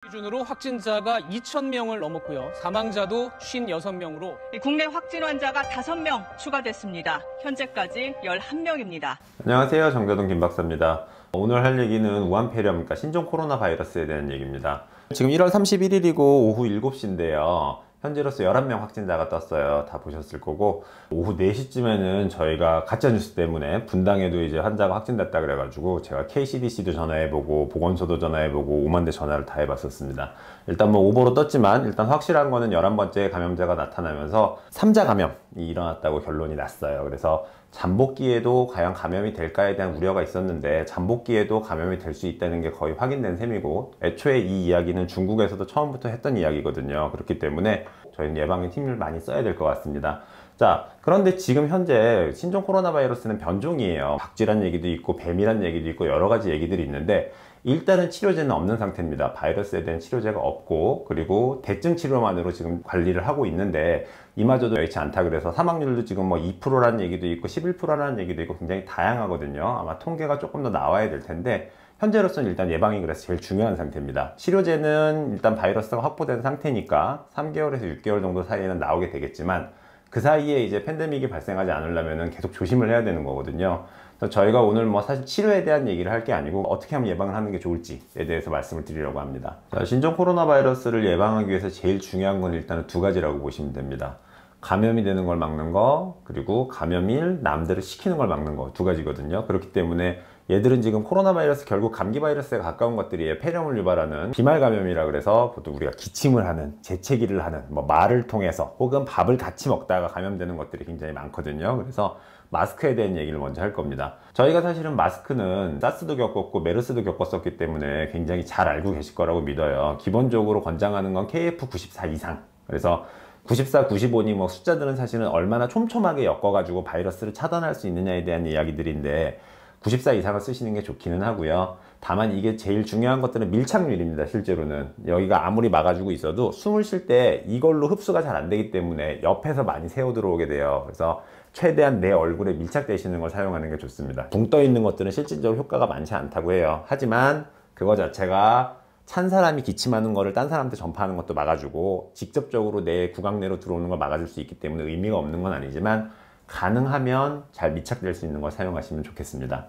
기준으로 확진자가 2,000명을 넘었고요. 사망자도 56명으로 국내 확진 환자가 5명 추가됐습니다. 현재까지 11명입니다. 안녕하세요. 정대동 김박사입니다. 오늘 할 얘기는 우한폐렴, 그러니까 신종 코로나 바이러스에 대한 얘기입니다. 지금 1월 31일이고 오후 7시인데요. 현재로서 11명 확진자가 떴어요. 다 보셨을 거고, 오후 4시쯤에는 저희가 가짜뉴스 때문에 분당에도 이제 환자가 확진됐다 그래가지고 제가 KCDC도 전화해보고 보건소도 전화해보고 5만 대 전화를 다 해봤었습니다. 일단 뭐 오보로 떴지만 일단 확실한 거는 11번째 감염자가 나타나면서 3자 감염이 일어났다고 결론이 났어요. 그래서 잠복기에도 과연 감염이 될까에 대한 우려가 있었는데 잠복기에도 감염이 될 수 있다는 게 거의 확인된 셈이고, 애초에 이 이야기는 중국에서도 처음부터 했던 이야기거든요. 그렇기 때문에 저희는 예방에 힘을 많이 써야 될 것 같습니다. 자, 그런데 지금 현재 신종 코로나 바이러스는 변종이에요. 박쥐란 얘기도 있고 뱀이란 얘기도 있고 여러 가지 얘기들이 있는데, 일단은 치료제는 없는 상태입니다. 바이러스에 대한 치료제가 없고, 그리고 대증 치료만으로 지금 관리를 하고 있는데 이마저도 여의치 않다 그래서 사망률도 지금 뭐 2%라는 얘기도 있고 11%라는 얘기도 있고 굉장히 다양하거든요. 아마 통계가 조금 더 나와야 될 텐데 현재로서는 일단 예방이 그래서 제일 중요한 상태입니다. 치료제는 일단 바이러스가 확보된 상태니까 3개월에서 6개월 정도 사이에는 나오게 되겠지만, 그 사이에 이제 팬데믹이 발생하지 않으려면 계속 조심을 해야 되는 거거든요. 그래서 저희가 오늘 뭐 사실 치료에 대한 얘기를 할 게 아니고 어떻게 하면 예방을 하는 게 좋을지에 대해서 말씀을 드리려고 합니다. 자, 신종 코로나 바이러스를 예방하기 위해서 제일 중요한 건 일단은 두 가지라고 보시면 됩니다. 감염이 되는 걸 막는 거, 그리고 감염일 남들을 시키는 걸 막는 거, 두 가지거든요. 그렇기 때문에 얘들은 지금 코로나 바이러스 결국 감기 바이러스에 가까운 것들이에요. 폐렴을 유발하는 비말 감염이라 그래서 보통 우리가 기침을 하는, 재채기를 하는, 뭐 말을 통해서 혹은 밥을 같이 먹다가 감염되는 것들이 굉장히 많거든요. 그래서 마스크에 대한 얘기를 먼저 할 겁니다. 저희가 사실은 마스크는 사스도 겪었고 메르스도 겪었었기 때문에 굉장히 잘 알고 계실 거라고 믿어요. 기본적으로 권장하는 건 KF94 이상. 그래서 94, 95니 뭐 숫자들은 사실은 얼마나 촘촘하게 엮어가지고 바이러스를 차단할 수 있느냐에 대한 이야기들인데 94 이상을 쓰시는 게 좋기는 하고요. 다만 이게 제일 중요한 것들은 밀착률입니다. 실제로는 여기가 아무리 막아주고 있어도 숨을 쉴 때 이걸로 흡수가 잘 안 되기 때문에 옆에서 많이 새어 들어오게 돼요. 그래서 최대한 내 얼굴에 밀착되시는 걸 사용하는 게 좋습니다. 붕 떠 있는 것들은 실질적으로 효과가 많지 않다고 해요. 하지만 그거 자체가 찬 사람이 기침하는 거를 딴 사람한테 전파하는 것도 막아주고 직접적으로 내 구강 내로 들어오는 걸 막아줄 수 있기 때문에 의미가 없는 건 아니지만, 가능하면 잘 밀착될 수 있는 걸 사용하시면 좋겠습니다.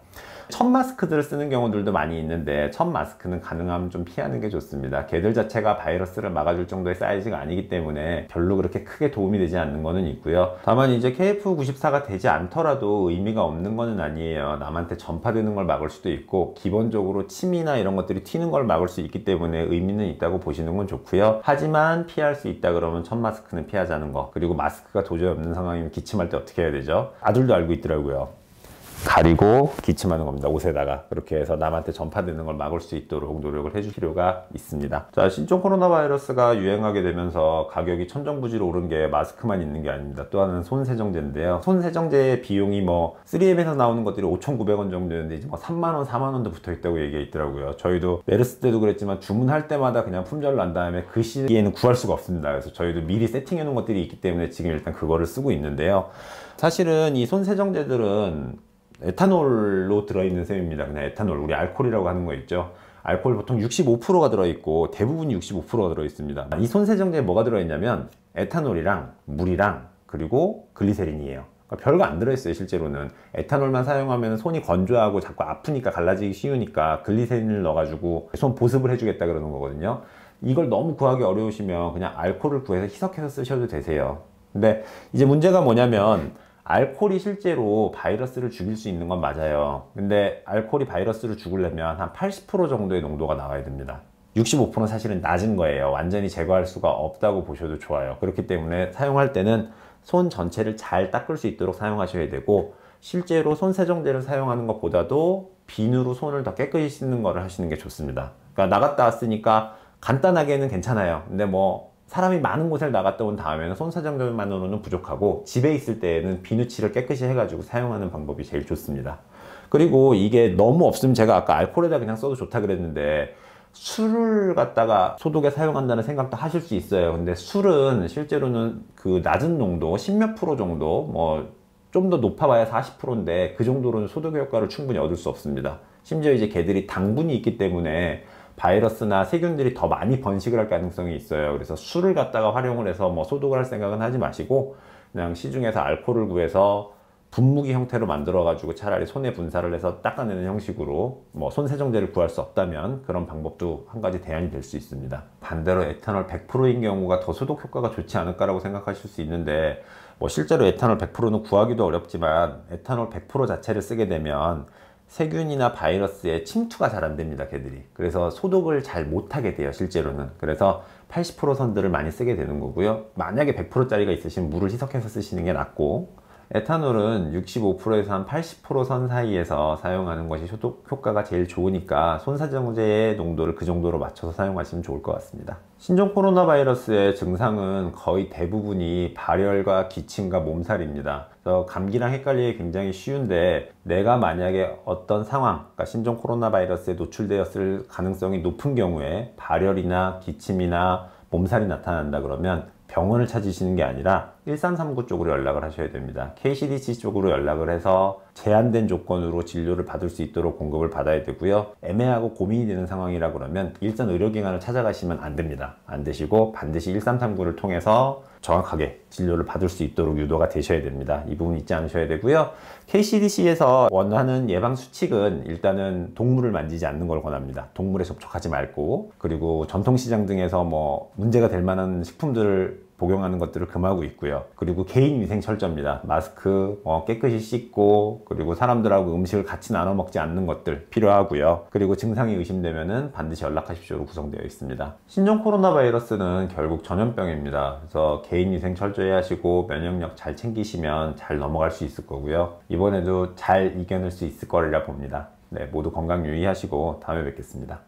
첫 마스크들을 쓰는 경우들도 많이 있는데 첫 마스크는 가능하면 좀 피하는 게 좋습니다. 걔들 자체가 바이러스를 막아줄 정도의 사이즈가 아니기 때문에 별로 그렇게 크게 도움이 되지 않는 거는 있고요. 다만 이제 KF94가 되지 않더라도 의미가 없는 거는 아니에요. 남한테 전파되는 걸 막을 수도 있고 기본적으로 침이나 이런 것들이 튀는 걸 막을 수 있기 때문에 의미는 있다고 보시는 건 좋고요. 하지만 피할 수 있다 그러면 첫 마스크는 피하자는 거, 그리고 마스크가 도저히 없는 상황이면 기침할 때 어떻게 해야 되죠? 아들도 알고 있더라고요. 가리고 기침하는 겁니다. 옷에다가. 그렇게 해서 남한테 전파되는 걸 막을 수 있도록 노력을 해줄 필요가 있습니다. 자, 신종 코로나 바이러스가 유행하게 되면서 가격이 천정부지로 오른 게 마스크만 있는 게 아닙니다. 또 하나는 손세정제인데요. 손세정제의 비용이 뭐 3M에서 나오는 것들이 5,900원 정도였는데 이제 뭐 3만원, 4만원도 붙어 있다고 얘기가 있더라고요. 저희도 메르스 때도 그랬지만 주문할 때마다 그냥 품절 난 다음에 그 시기에는 구할 수가 없습니다. 그래서 저희도 미리 세팅해 놓은 것들이 있기 때문에 지금 일단 그거를 쓰고 있는데요. 사실은 이 손세정제들은 에탄올로 들어있는 셈입니다. 그냥 에탄올, 우리 알코올이라고 하는 거 있죠. 알코올 보통 65%가 들어있고 대부분이 65%가 들어있습니다. 이 손세정제에 뭐가 들어있냐면 에탄올이랑 물이랑 그리고 글리세린이에요. 그러니까 별거 안 들어있어요. 실제로는 에탄올만 사용하면 손이 건조하고 자꾸 아프니까 갈라지기 쉬우니까 글리세린을 넣어가지고 손 보습을 해주겠다 그러는 거거든요. 이걸 너무 구하기 어려우시면 그냥 알코올을 구해서 희석해서 쓰셔도 되세요. 근데 이제 문제가 뭐냐면 알코올이 실제로 바이러스를 죽일 수 있는 건 맞아요. 근데 알코올이 바이러스를 죽이려면 한 80% 정도의 농도가 나와야 됩니다. 65%는 사실은 낮은 거예요. 완전히 제거할 수가 없다고 보셔도 좋아요. 그렇기 때문에 사용할 때는 손 전체를 잘 닦을 수 있도록 사용하셔야 되고, 실제로 손세정제를 사용하는 것보다도 비누로 손을 더 깨끗이 씻는 거를 하시는 게 좋습니다. 그러니까 나갔다 왔으니까 간단하게는 괜찮아요. 근데 뭐 사람이 많은 곳에 나갔다 온 다음에는 손세정제만으로는 부족하고 집에 있을 때에는 비누칠을 깨끗이 해가지고 사용하는 방법이 제일 좋습니다. 그리고 이게 너무 없으면 제가 아까 알코올에다 그냥 써도 좋다 그랬는데 술을 갖다가 소독에 사용한다는 생각도 하실 수 있어요. 근데 술은 실제로는 그 낮은 농도 10몇 프로 정도, 뭐 좀 더 높아봐야 40%인데 그 정도로는 소독 효과를 충분히 얻을 수 없습니다. 심지어 이제 걔들이 당분이 있기 때문에 바이러스나 세균들이 더 많이 번식을 할 가능성이 있어요. 그래서 술을 갖다가 활용을 해서 뭐 소독을 할 생각은 하지 마시고 그냥 시중에서 알코올을 구해서 분무기 형태로 만들어 가지고 차라리 손에 분사를 해서 닦아내는 형식으로 뭐 손세정제를 구할 수 없다면 그런 방법도 한 가지 대안이 될 수 있습니다. 반대로 에탄올 100%인 경우가 더 소독 효과가 좋지 않을까라고 생각하실 수 있는데 뭐 실제로 에탄올 100%는 구하기도 어렵지만 에탄올 100% 자체를 쓰게 되면 세균이나 바이러스의 침투가 잘 안 됩니다, 걔들이. 그래서 소독을 잘 못하게 돼요, 실제로는. 그래서 80% 선들을 많이 쓰게 되는 거고요. 만약에 100%짜리가 있으시면 물을 희석해서 쓰시는 게 낫고, 에탄올은 65%에서 한 80% 선 사이에서 사용하는 것이 소독 효과가 제일 좋으니까 손세정제의 농도를 그 정도로 맞춰서 사용하시면 좋을 것 같습니다. 신종 코로나 바이러스의 증상은 거의 대부분이 발열과 기침과 몸살입니다. 그래서 감기랑 헷갈리기 굉장히 쉬운데 내가 만약에 어떤 상황, 그러니까 신종 코로나 바이러스에 노출되었을 가능성이 높은 경우에 발열이나 기침이나 몸살이 나타난다 그러면 병원을 찾으시는 게 아니라 1339 쪽으로 연락을 하셔야 됩니다. KCDC 쪽으로 연락을 해서 제한된 조건으로 진료를 받을 수 있도록 공급을 받아야 되고요. 애매하고 고민이 되는 상황이라 그러면 일선 의료기관을 찾아가시면 안 됩니다. 안 되시고 반드시 1339를 통해서 정확하게 진료를 받을 수 있도록 유도가 되셔야 됩니다. 이 부분 잊지 않으셔야 되고요. KCDC에서 원하는 예방 수칙은 일단은 동물을 만지지 않는 걸 권합니다. 동물에 접촉하지 말고, 그리고 전통시장 등에서 뭐 문제가 될 만한 식품들을 복용하는 것들을 금하고 있고요. 그리고 개인위생 철저입니다. 마스크, 깨끗이 씻고, 그리고 사람들하고 음식을 같이 나눠 먹지 않는 것들 필요하고요. 그리고 증상이 의심되면은 반드시 연락하십시오로 구성되어 있습니다. 신종 코로나 바이러스는 결국 전염병입니다. 그래서 개인위생 철저히 하시고 면역력 잘 챙기시면 잘 넘어갈 수 있을 거고요. 이번에도 잘 이겨낼 수 있을 거리라 봅니다. 네, 모두 건강 유의하시고 다음에 뵙겠습니다.